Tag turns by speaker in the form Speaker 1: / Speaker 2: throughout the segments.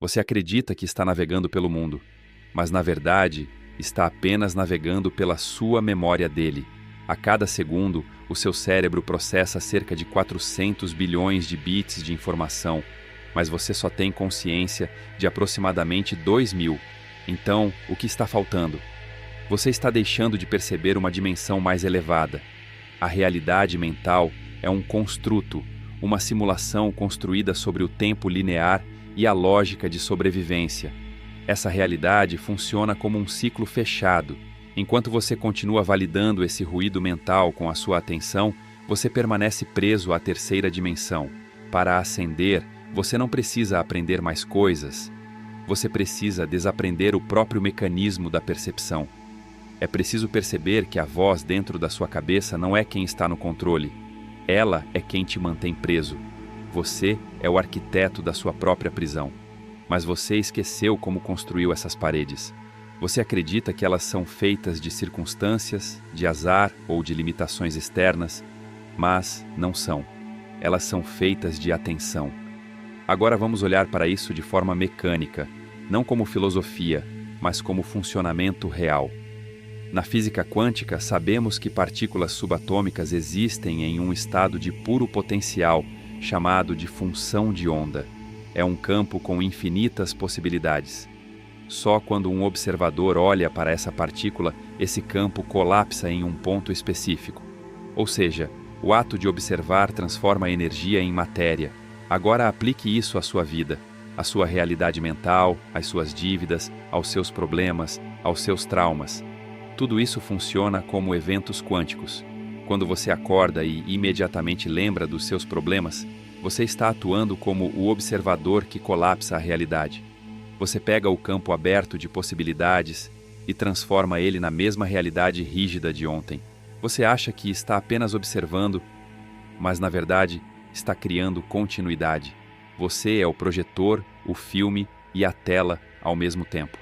Speaker 1: Você acredita que está navegando pelo mundo, mas na verdade está apenas navegando pela sua memória dele. A cada segundo, o seu cérebro processa cerca de 400 bilhões de bits de informação, mas você só tem consciência de aproximadamente 2.000. Então, o que está faltando? Você está deixando de perceber uma dimensão mais elevada. A realidade mental é um construto, uma simulação construída sobre o tempo linear e a lógica de sobrevivência. Essa realidade funciona como um ciclo fechado. Enquanto você continua validando esse ruído mental com a sua atenção, você permanece preso à terceira dimensão. Para ascender, você não precisa aprender mais coisas. Você precisa desaprender o próprio mecanismo da percepção. É preciso perceber que a voz dentro da sua cabeça não é quem está no controle. Ela é quem te mantém preso. Você é o arquiteto da sua própria prisão. Mas você esqueceu como construiu essas paredes. Você acredita que elas são feitas de circunstâncias, de azar ou de limitações externas, mas não são. Elas são feitas de atenção. Agora vamos olhar para isso de forma mecânica, não como filosofia, mas como funcionamento real. Na física quântica, sabemos que partículas subatômicas existem em um estado de puro potencial, chamado de função de onda. É um campo com infinitas possibilidades. Só quando um observador olha para essa partícula, esse campo colapsa em um ponto específico. Ou seja, o ato de observar transforma a energia em matéria. Agora aplique isso à sua vida, à sua realidade mental, às suas dívidas, aos seus problemas, aos seus traumas. Tudo isso funciona como eventos quânticos. Quando você acorda e imediatamente lembra dos seus problemas, você está atuando como o observador que colapsa a realidade. Você pega o campo aberto de possibilidades e transforma ele na mesma realidade rígida de ontem. Você acha que está apenas observando, mas na verdade está criando continuidade. Você é o projetor, o filme e a tela ao mesmo tempo.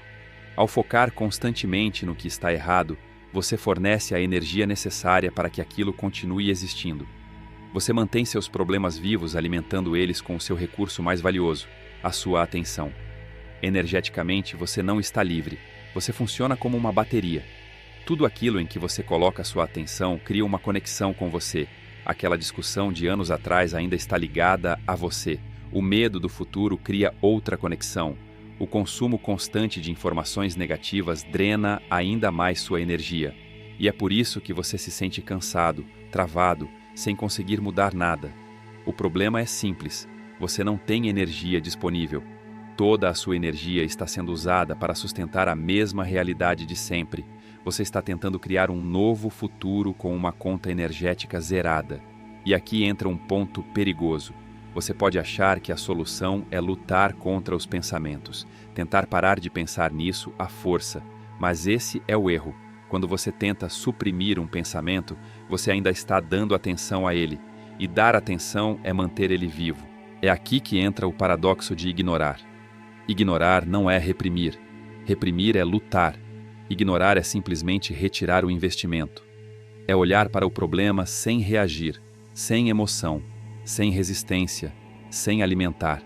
Speaker 1: Ao focar constantemente no que está errado, você fornece a energia necessária para que aquilo continue existindo. Você mantém seus problemas vivos alimentando eles com o seu recurso mais valioso, a sua atenção. Energeticamente, você não está livre. Você funciona como uma bateria. Tudo aquilo em que você coloca sua atenção cria uma conexão com você. Aquela discussão de anos atrás ainda está ligada a você. O medo do futuro cria outra conexão. O consumo constante de informações negativas drena ainda mais sua energia. E é por isso que você se sente cansado, travado, sem conseguir mudar nada. O problema é simples. Você não tem energia disponível. Toda a sua energia está sendo usada para sustentar a mesma realidade de sempre. Você está tentando criar um novo futuro com uma conta energética zerada. E aqui entra um ponto perigoso. Você pode achar que a solução é lutar contra os pensamentos, tentar parar de pensar nisso à força. Mas esse é o erro. Quando você tenta suprimir um pensamento, você ainda está dando atenção a ele. E dar atenção é manter ele vivo. É aqui que entra o paradoxo de ignorar. Ignorar não é reprimir. Reprimir é lutar. Ignorar é simplesmente retirar o investimento. É olhar para o problema sem reagir, sem emoção, sem resistência, sem alimentar.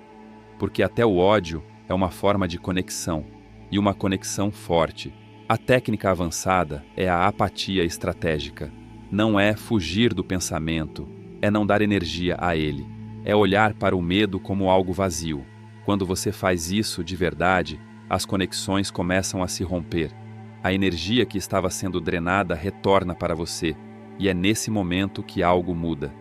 Speaker 1: Porque até o ódio é uma forma de conexão, e uma conexão forte. A técnica avançada é a apatia estratégica. Não é fugir do pensamento, é não dar energia a ele. É olhar para o medo como algo vazio. Quando você faz isso de verdade, as conexões começam a se romper. A energia que estava sendo drenada retorna para você, e é nesse momento que algo muda.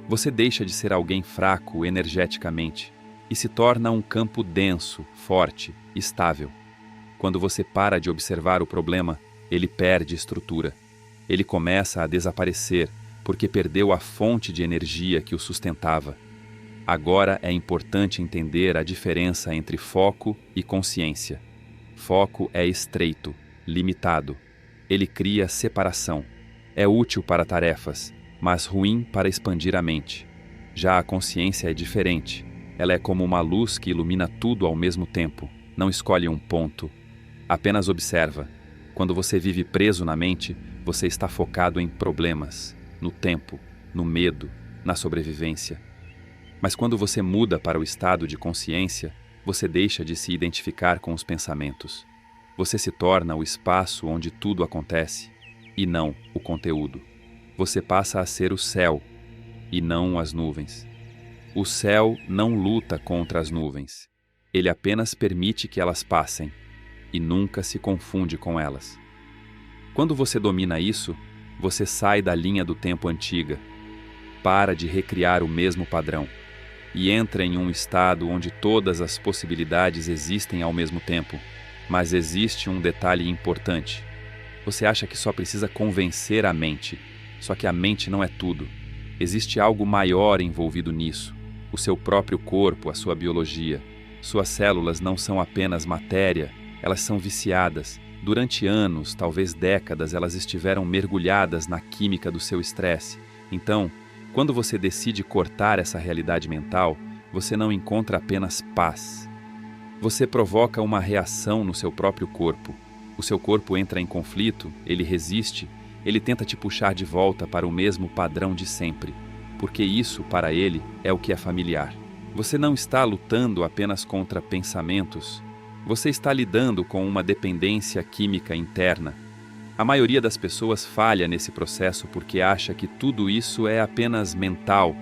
Speaker 1: Você deixa de ser alguém fraco energeticamente e se torna um campo denso, forte, estável. Quando você para de observar o problema, ele perde estrutura. Ele começa a desaparecer porque perdeu a fonte de energia que o sustentava. Agora é importante entender a diferença entre foco e consciência. Foco é estreito, limitado. Ele cria separação. É útil para tarefas, mas ruim para expandir a mente. Já a consciência é diferente. Ela é como uma luz que ilumina tudo ao mesmo tempo. Não escolhe um ponto. Apenas observa. Quando você vive preso na mente, você está focado em problemas, no tempo, no medo, na sobrevivência. Mas quando você muda para o estado de consciência, Você deixa de se identificar com os pensamentos. Você se torna o espaço onde tudo acontece, e não o conteúdo. Você passa a ser o céu, e não as nuvens. O céu não luta contra as nuvens. Ele apenas permite que elas passem, e nunca se confunde com elas. Quando você domina isso, você sai da linha do tempo antiga, para de recriar o mesmo padrão, e entra em um estado onde todas as possibilidades existem ao mesmo tempo. Mas existe um detalhe importante. Você acha que só precisa convencer a mente, só que a mente não é tudo. Existe algo maior envolvido nisso. O seu próprio corpo, a sua biologia. Suas células não são apenas matéria, elas são viciadas. Durante anos, talvez décadas, elas estiveram mergulhadas na química do seu estresse. Então, quando você decide cortar essa realidade mental, você não encontra apenas paz. Você provoca uma reação no seu próprio corpo. O seu corpo entra em conflito, ele resiste, ele tenta te puxar de volta para o mesmo padrão de sempre, porque isso, para ele, é o que é familiar. Você não está lutando apenas contra pensamentos, você está lidando com uma dependência química interna. A maioria das pessoas falha nesse processo porque acha que tudo isso é apenas mental.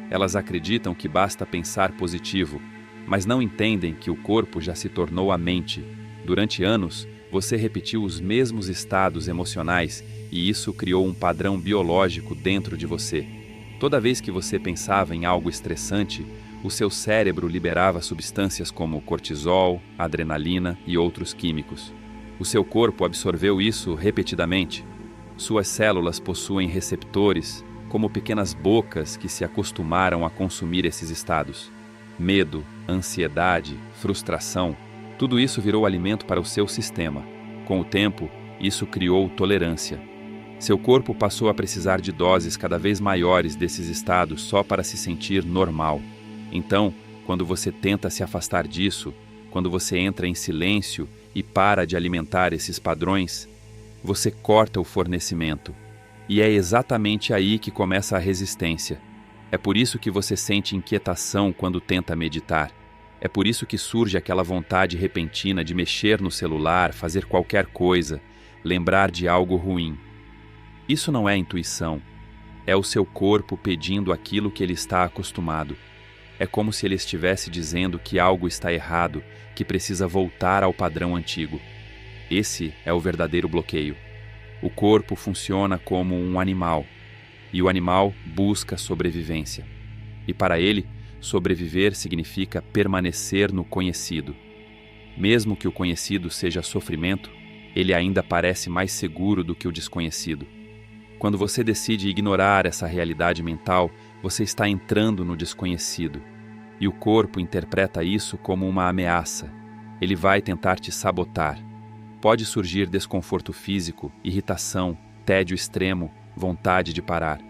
Speaker 1: Elas acreditam que basta pensar positivo, mas não entendem que o corpo já se tornou a mente. Durante anos, você repetiu os mesmos estados emocionais e isso criou um padrão biológico dentro de você. Toda vez que você pensava em algo estressante, o seu cérebro liberava substâncias como cortisol, adrenalina e outros químicos. O seu corpo absorveu isso repetidamente. Suas células possuem receptores, como pequenas bocas que se acostumaram a consumir esses estados. Medo, ansiedade, frustração, tudo isso virou alimento para o seu sistema. Com o tempo, isso criou tolerância. Seu corpo passou a precisar de doses cada vez maiores desses estados só para se sentir normal. Então, quando você tenta se afastar disso, quando você entra em silêncio e para de alimentar esses padrões, você corta o fornecimento. E é exatamente aí que começa a resistência. É por isso que você sente inquietação quando tenta meditar. É por isso que surge aquela vontade repentina de mexer no celular, fazer qualquer coisa, lembrar de algo ruim. Isso não é intuição. É o seu corpo pedindo aquilo que ele está acostumado. É como se ele estivesse dizendo que algo está errado, que precisa voltar ao padrão antigo. Esse é o verdadeiro bloqueio. O corpo funciona como um animal, e o animal busca sobrevivência. E para ele, sobreviver significa permanecer no conhecido. Mesmo que o conhecido seja sofrimento, ele ainda parece mais seguro do que o desconhecido. Quando você decide ignorar essa realidade mental, você está entrando no desconhecido. E o corpo interpreta isso como uma ameaça. Ele vai tentar te sabotar. Pode surgir desconforto físico, irritação, tédio extremo, vontade de parar.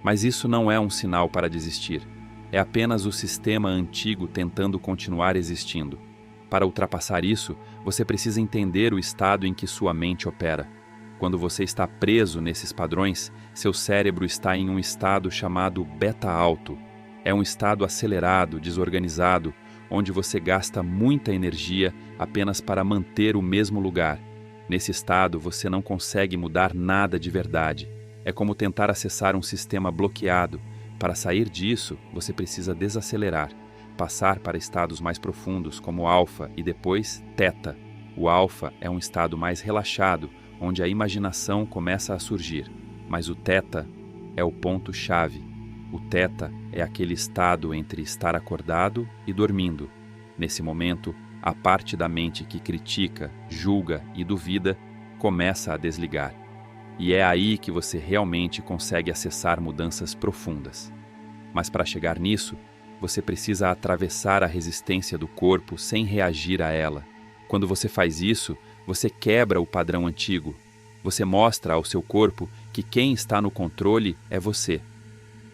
Speaker 1: Mas isso não é um sinal para desistir. É apenas o sistema antigo tentando continuar existindo. Para ultrapassar isso, você precisa entender o estado em que sua mente opera. Quando você está preso nesses padrões, seu cérebro está em um estado chamado beta-alto. É um estado acelerado, desorganizado, onde você gasta muita energia apenas para manter o mesmo lugar. Nesse estado, você não consegue mudar nada de verdade. É como tentar acessar um sistema bloqueado. Para sair disso, você precisa desacelerar, passar para estados mais profundos, como alfa e depois teta. O alfa é um estado mais relaxado, onde a imaginação começa a surgir. Mas o teta é o ponto-chave. O teta é aquele estado entre estar acordado e dormindo. Nesse momento, a parte da mente que critica, julga e duvida começa a desligar. E é aí que você realmente consegue acessar mudanças profundas. Mas para chegar nisso, você precisa atravessar a resistência do corpo sem reagir a ela. Quando você faz isso, você quebra o padrão antigo. Você mostra ao seu corpo que quem está no controle é você.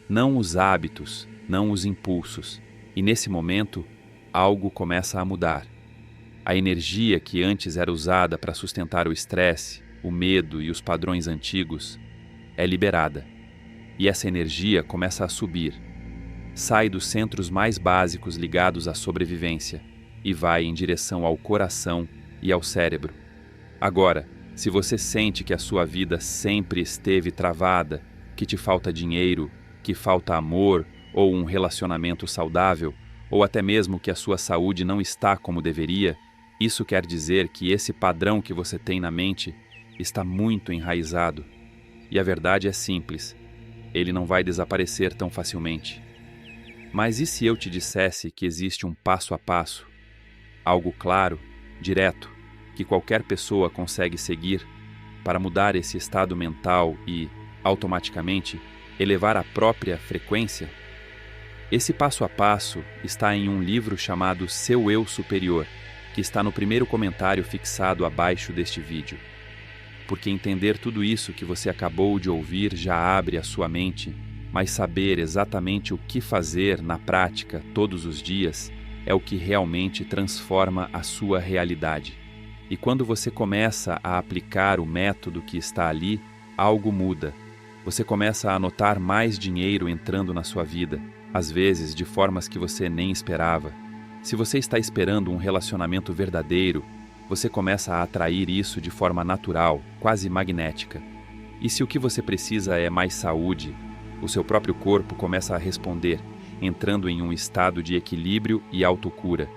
Speaker 1: Não os hábitos, não os impulsos. E nesse momento, algo começa a mudar. A energia que antes era usada para sustentar o estresse, o medo e os padrões antigos é liberada. E essa energia começa a subir. Sai dos centros mais básicos ligados à sobrevivência e vai em direção ao coração e ao cérebro. Agora, se você sente que a sua vida sempre esteve travada, que te falta dinheiro, que falta amor ou um relacionamento saudável, ou até mesmo que a sua saúde não está como deveria, isso quer dizer que esse padrão que você tem na mente está muito enraizado. E a verdade é simples: ele não vai desaparecer tão facilmente. Mas e se eu te dissesse que existe um passo a passo, algo claro, direto, que qualquer pessoa consegue seguir para mudar esse estado mental e, automaticamente, elevar a própria frequência? Esse passo a passo está em um livro chamado Seu Eu Superior, que está no primeiro comentário fixado abaixo deste vídeo. Porque entender tudo isso que você acabou de ouvir já abre a sua mente, mas saber exatamente o que fazer na prática todos os dias é o que realmente transforma a sua realidade. E quando você começa a aplicar o método que está ali, algo muda. Você começa a notar mais dinheiro entrando na sua vida, às vezes de formas que você nem esperava. Se você está esperando um relacionamento verdadeiro, você começa a atrair isso de forma natural, quase magnética. E se o que você precisa é mais saúde, o seu próprio corpo começa a responder, entrando em um estado de equilíbrio e autocura.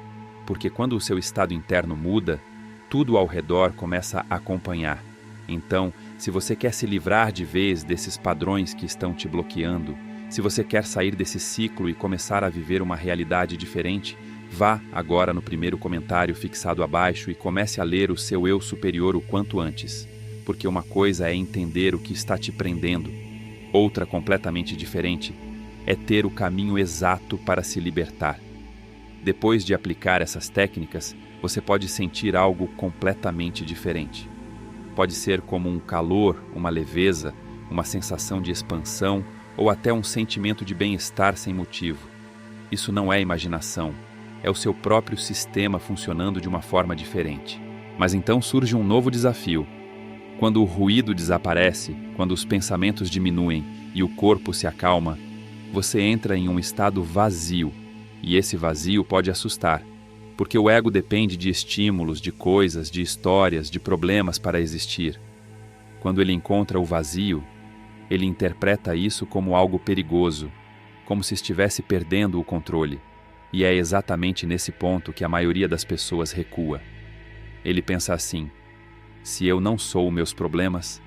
Speaker 1: Porque quando o seu estado interno muda, tudo ao redor começa a acompanhar. Então, se você quer se livrar de vez desses padrões que estão te bloqueando, se você quer sair desse ciclo e começar a viver uma realidade diferente, vá agora no primeiro comentário fixado abaixo e comece a ler o seu eu superior o quanto antes. Porque uma coisa é entender o que está te prendendo, outra completamente diferente é ter o caminho exato para se libertar. Depois de aplicar essas técnicas, você pode sentir algo completamente diferente. Pode ser como um calor, uma leveza, uma sensação de expansão ou até um sentimento de bem-estar sem motivo. Isso não é imaginação, é o seu próprio sistema funcionando de uma forma diferente. Mas então surge um novo desafio. Quando o ruído desaparece, quando os pensamentos diminuem e o corpo se acalma, você entra em um estado vazio, e esse vazio pode assustar, porque o ego depende de estímulos, de coisas, de histórias, de problemas para existir. Quando ele encontra o vazio, ele interpreta isso como algo perigoso, como se estivesse perdendo o controle, e é exatamente nesse ponto que a maioria das pessoas recua. Ele pensa assim: se eu não sou meus problemas,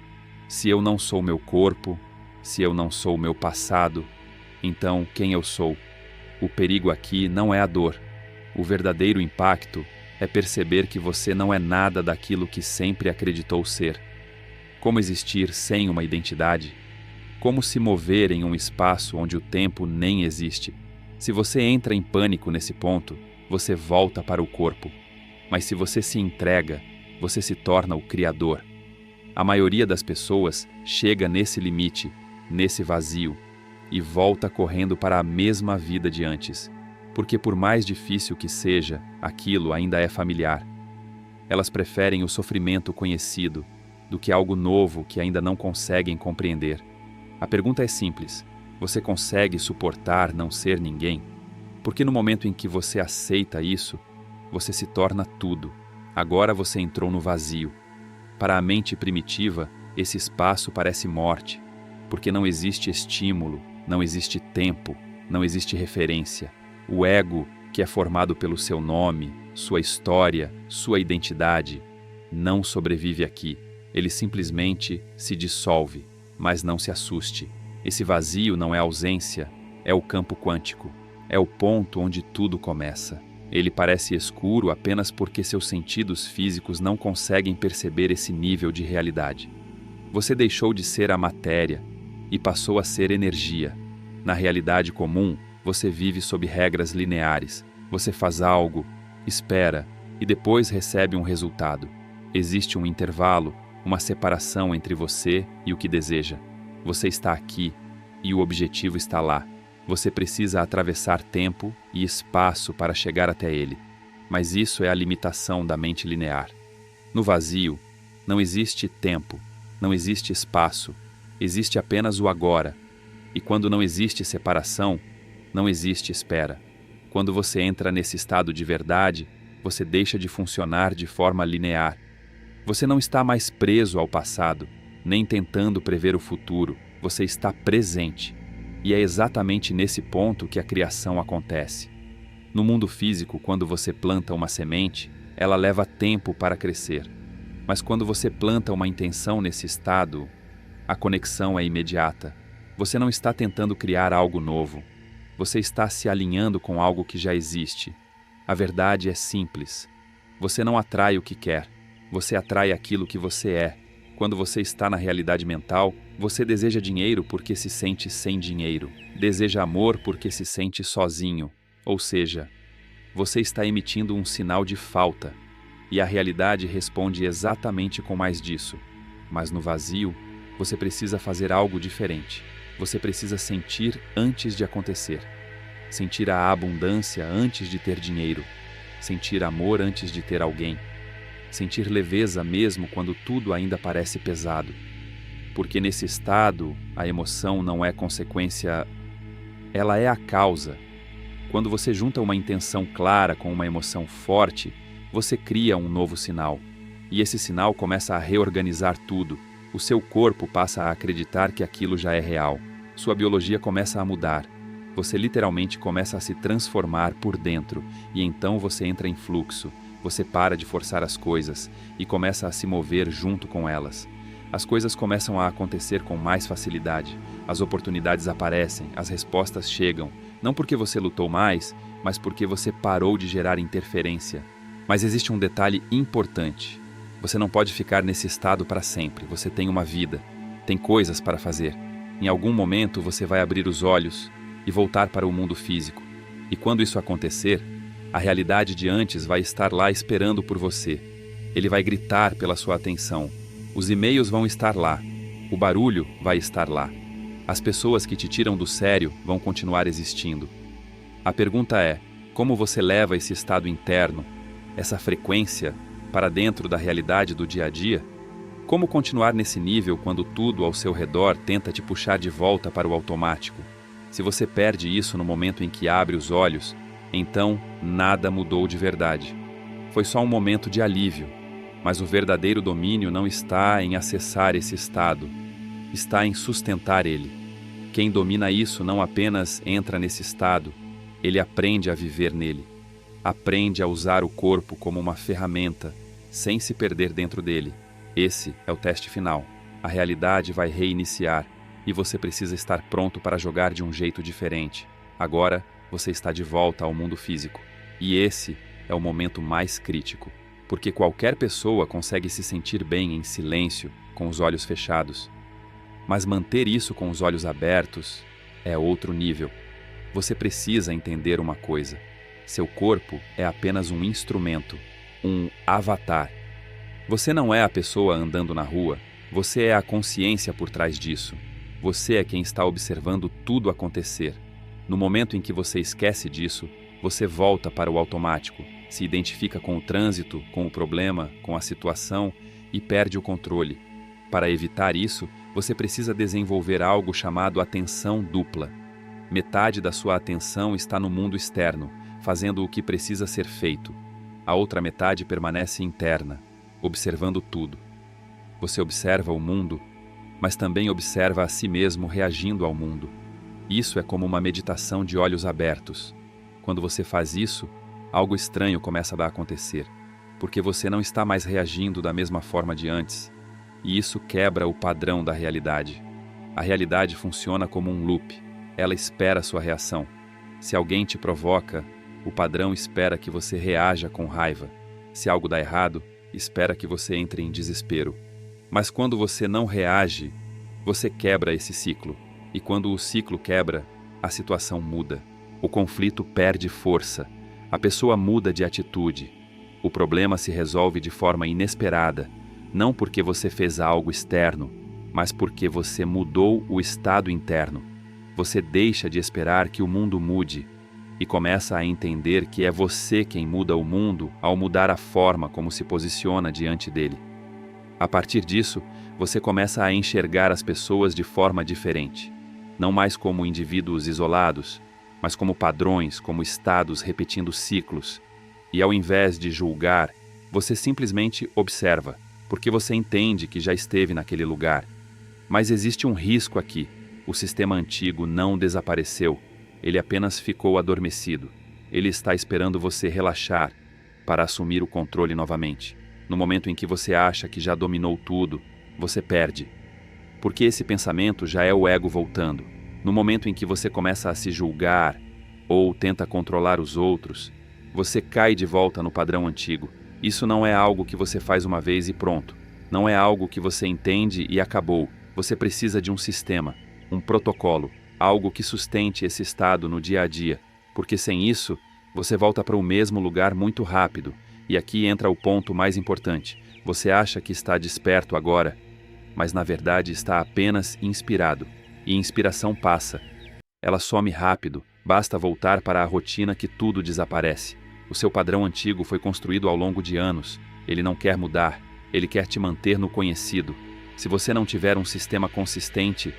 Speaker 1: se eu não sou meu corpo, se eu não sou meu passado, então quem eu sou? O perigo aqui não é a dor. O verdadeiro impacto é perceber que você não é nada daquilo que sempre acreditou ser. Como existir sem uma identidade? Como se mover em um espaço onde o tempo nem existe? Se você entra em pânico nesse ponto, você volta para o corpo. Mas se você se entrega, você se torna o criador. A maioria das pessoas chega nesse limite, nesse vazio, e volta correndo para a mesma vida de antes, porque por mais difícil que seja, aquilo ainda é familiar. Elas preferem o sofrimento conhecido do que algo novo que ainda não conseguem compreender. A pergunta é simples: você consegue suportar não ser ninguém? Porque no momento em que você aceita isso, você se torna tudo. Agora você entrou no vazio. Para a mente primitiva, esse espaço parece morte, porque não existe estímulo, não existe tempo, não existe referência. O ego, que é formado pelo seu nome, sua história, sua identidade, não sobrevive aqui. Ele simplesmente se dissolve. Mas não se assuste. Esse vazio não é ausência, é o campo quântico. É o ponto onde tudo começa. Ele parece escuro apenas porque seus sentidos físicos não conseguem perceber esse nível de realidade. Você deixou de ser a matéria e passou a ser energia. Na realidade comum, você vive sob regras lineares. Você faz algo, espera e depois recebe um resultado. Existe um intervalo, uma separação entre você e o que deseja. Você está aqui e o objetivo está lá. Você precisa atravessar tempo e espaço para chegar até ele. Mas isso é a limitação da mente linear. No vazio, não existe tempo, não existe espaço, existe apenas o agora. E quando não existe separação, não existe espera. Quando você entra nesse estado de verdade, Você deixa de funcionar de forma linear. Você não está mais preso ao passado, nem tentando prever o futuro. Você está presente. E é exatamente nesse ponto que a criação acontece. No mundo físico, quando você planta uma semente, ela leva tempo para crescer. Mas quando você planta uma intenção nesse estado, a conexão é imediata. Você não está tentando criar algo novo. Você está se alinhando com algo que já existe. A verdade é simples. Você não atrai o que quer. Você atrai aquilo que você é. Quando você está na realidade mental, você deseja dinheiro porque se sente sem dinheiro. Deseja amor porque se sente sozinho. Ou seja, você está emitindo um sinal de falta. E a realidade responde exatamente com mais disso. Mas no vazio, você precisa fazer algo diferente. Você precisa sentir antes de acontecer. Sentir a abundância antes de ter dinheiro. Sentir amor antes de ter alguém. Sentir leveza mesmo quando tudo ainda parece pesado. Porque nesse estado, a emoção não é consequência, ela é a causa. Quando você junta uma intenção clara com uma emoção forte, você cria um novo sinal. E esse sinal começa a reorganizar tudo. O seu corpo passa a acreditar que aquilo já é real. Sua biologia começa a mudar. Você literalmente começa a se transformar por dentro, e então você entra em fluxo. Você para de forçar as coisas e começa a se mover junto com elas. As coisas começam a acontecer com mais facilidade. As oportunidades aparecem, as respostas chegam. Não porque você lutou mais, mas porque você parou de gerar interferência. Mas existe um detalhe importante. Você não pode ficar nesse estado para sempre. Você tem uma vida, tem coisas para fazer. Em algum momento você vai abrir os olhos e voltar para o mundo físico. E quando isso acontecer, a realidade de antes vai estar lá esperando por você. Ele vai gritar pela sua atenção. Os e-mails vão estar lá. O barulho vai estar lá. As pessoas que te tiram do sério vão continuar existindo. A pergunta é, como você leva esse estado interno, essa frequência, para dentro da realidade do dia a dia? Como continuar nesse nível quando tudo ao seu redor tenta te puxar de volta para o automático? Se você perde isso no momento em que abre os olhos, então nada mudou de verdade. Foi só um momento de alívio, mas o verdadeiro domínio não está em acessar esse estado, está em sustentar ele. Quem domina isso não apenas entra nesse estado, ele aprende a viver nele. Aprende a usar o corpo como uma ferramenta, sem se perder dentro dele. Esse é o teste final. A realidade vai reiniciar e você precisa estar pronto para jogar de um jeito diferente. Agora, você está de volta ao mundo físico. E esse é o momento mais crítico, porque qualquer pessoa consegue se sentir bem em silêncio, com os olhos fechados. Mas manter isso com os olhos abertos é outro nível. Você precisa entender uma coisa. Seu corpo é apenas um instrumento, um avatar. Você não é a pessoa andando na rua, você é a consciência por trás disso. Você é quem está observando tudo acontecer. No momento em que você esquece disso, você volta para o automático, se identifica com o trânsito, com o problema, com a situação e perde o controle. Para evitar isso, você precisa desenvolver algo chamado atenção dupla. Metade da sua atenção está no mundo externo, fazendo o que precisa ser feito. A outra metade permanece interna, observando tudo. Você observa o mundo, mas também observa a si mesmo reagindo ao mundo. Isso é como uma meditação de olhos abertos. Quando você faz isso, algo estranho começa a acontecer, porque você não está mais reagindo da mesma forma de antes, e isso quebra o padrão da realidade. A realidade funciona como um loop. Ela espera a sua reação. Se alguém te provoca, o padrão espera que você reaja com raiva. Se algo dá errado, espera que você entre em desespero. Mas quando você não reage, você quebra esse ciclo. E quando o ciclo quebra, a situação muda. O conflito perde força. A pessoa muda de atitude. O problema se resolve de forma inesperada, não porque você fez algo externo, mas porque você mudou o estado interno. Você deixa de esperar que o mundo mude e começa a entender que é você quem muda o mundo ao mudar a forma como se posiciona diante dele. A partir disso, você começa a enxergar as pessoas de forma diferente, não mais como indivíduos isolados, mas como padrões, como estados repetindo ciclos. E ao invés de julgar, você simplesmente observa, porque você entende que já esteve naquele lugar. Mas existe um risco aqui. O sistema antigo não desapareceu, ele apenas ficou adormecido. Ele está esperando você relaxar para assumir o controle novamente. No momento em que você acha que já dominou tudo, você perde. Porque esse pensamento já é o ego voltando. No momento em que você começa a se julgar ou tenta controlar os outros, você cai de volta no padrão antigo. Isso não é algo que você faz uma vez e pronto. Não é algo que você entende e acabou. Você precisa de um sistema, um protocolo, algo que sustente esse estado no dia a dia, porque sem isso, você volta para o mesmo lugar muito rápido. E aqui entra o ponto mais importante. Você acha que está desperto agora, mas na verdade está apenas inspirado. E inspiração passa. Ela some rápido, basta voltar para a rotina que tudo desaparece. O seu padrão antigo foi construído ao longo de anos. Ele não quer mudar, ele quer te manter no conhecido. Se você não tiver um sistema consistente,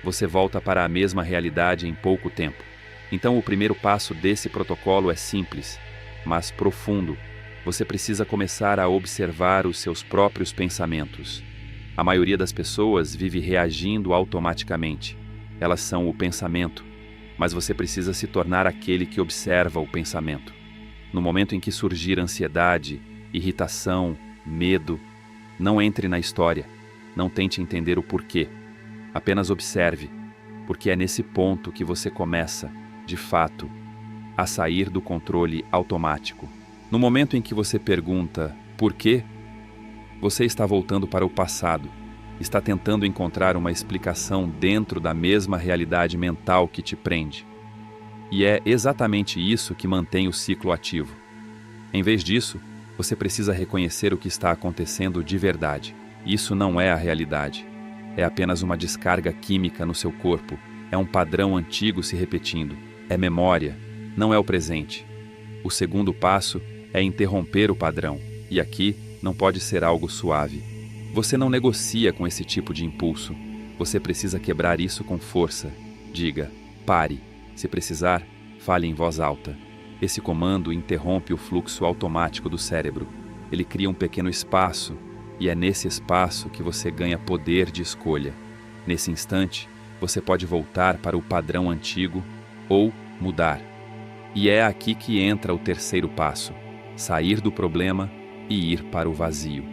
Speaker 1: você volta para a mesma realidade em pouco tempo. Então o primeiro passo desse protocolo é simples, mas profundo. Você precisa começar a observar os seus próprios pensamentos. A maioria das pessoas vive reagindo automaticamente. Elas são o pensamento, mas você precisa se tornar aquele que observa o pensamento. No momento em que surgir ansiedade, irritação, medo, não entre na história. Não tente entender o porquê. Apenas observe, porque é nesse ponto que você começa, de fato, a sair do controle automático. No momento em que você pergunta por quê, você está voltando para o passado, está tentando encontrar uma explicação dentro da mesma realidade mental que te prende. E é exatamente isso que mantém o ciclo ativo. Em vez disso, você precisa reconhecer o que está acontecendo de verdade. Isso não é a realidade. É apenas uma descarga química no seu corpo. É um padrão antigo se repetindo. É memória, não é o presente. O segundo passo é interromper o padrão. E aqui não pode ser algo suave. Você não negocia com esse tipo de impulso. Você precisa quebrar isso com força. Diga, pare. Se precisar, fale em voz alta. Esse comando interrompe o fluxo automático do cérebro. Ele cria um pequeno espaço, e é nesse espaço que você ganha poder de escolha. Nesse instante, você pode voltar para o padrão antigo ou mudar. E é aqui que entra o terceiro passo: sair do problema e ir para o vazio.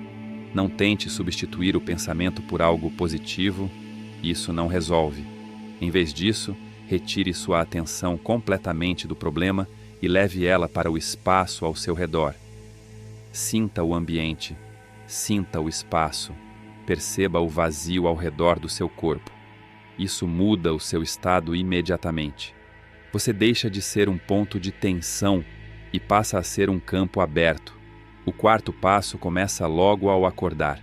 Speaker 1: Não tente substituir o pensamento por algo positivo, isso não resolve. Em vez disso, retire sua atenção completamente do problema e leve ela para o espaço ao seu redor. Sinta o ambiente, sinta o espaço, perceba o vazio ao redor do seu corpo. Isso muda o seu estado imediatamente. Você deixa de ser um ponto de tensão e passa a ser um campo aberto. O quarto passo começa logo ao acordar.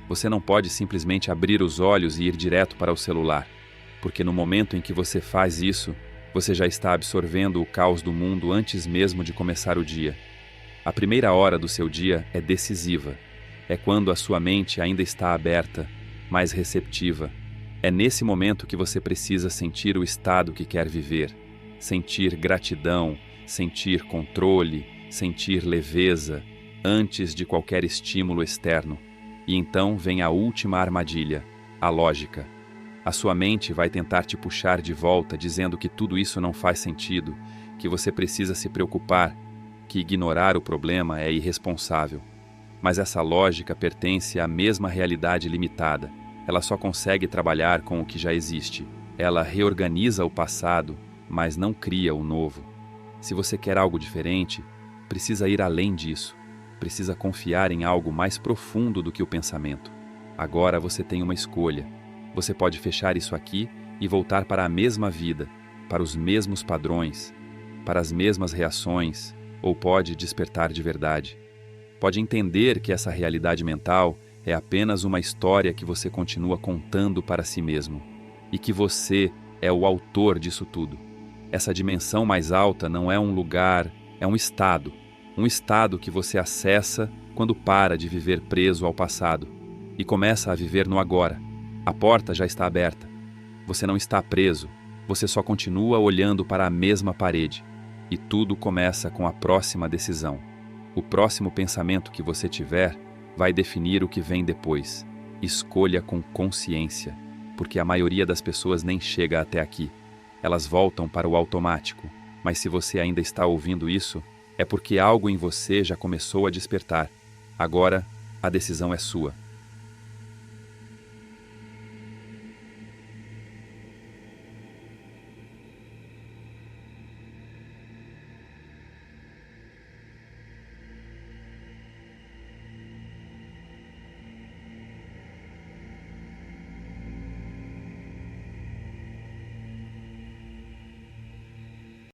Speaker 1: Você não pode simplesmente abrir os olhos e ir direto para o celular, porque no momento em que você faz isso, você já está absorvendo o caos do mundo antes mesmo de começar o dia. A primeira hora do seu dia é decisiva. É quando a sua mente ainda está aberta, mais receptiva. É nesse momento que você precisa sentir o estado que quer viver. Sentir gratidão, sentir controle, sentir leveza, antes de qualquer estímulo externo. E então vem a última armadilha, a lógica. A sua mente vai tentar te puxar de volta, dizendo que tudo isso não faz sentido, que você precisa se preocupar, que ignorar o problema é irresponsável. Mas essa lógica pertence à mesma realidade limitada. Ela só consegue trabalhar com o que já existe. Ela reorganiza o passado, mas não cria o novo. Se você quer algo diferente, precisa ir além disso. Precisa confiar em algo mais profundo do que o pensamento. Agora você tem uma escolha. Você pode fechar isso aqui e voltar para a mesma vida, para os mesmos padrões, para as mesmas reações, ou pode despertar de verdade. Pode entender que essa realidade mental é apenas uma história que você continua contando para si mesmo, e que você é o autor disso tudo. Essa dimensão mais alta não é um lugar, é um estado que você acessa quando para de viver preso ao passado e começa a viver no agora. A porta já está aberta. Você não está preso, você só continua olhando para a mesma parede. E tudo começa com a próxima decisão. O próximo pensamento que você tiver vai definir o que vem depois. Escolha com consciência, porque a maioria das pessoas nem chega até aqui. Elas voltam para o automático, mas se você ainda está ouvindo isso, é porque algo em você já começou a despertar. Agora, a decisão é sua.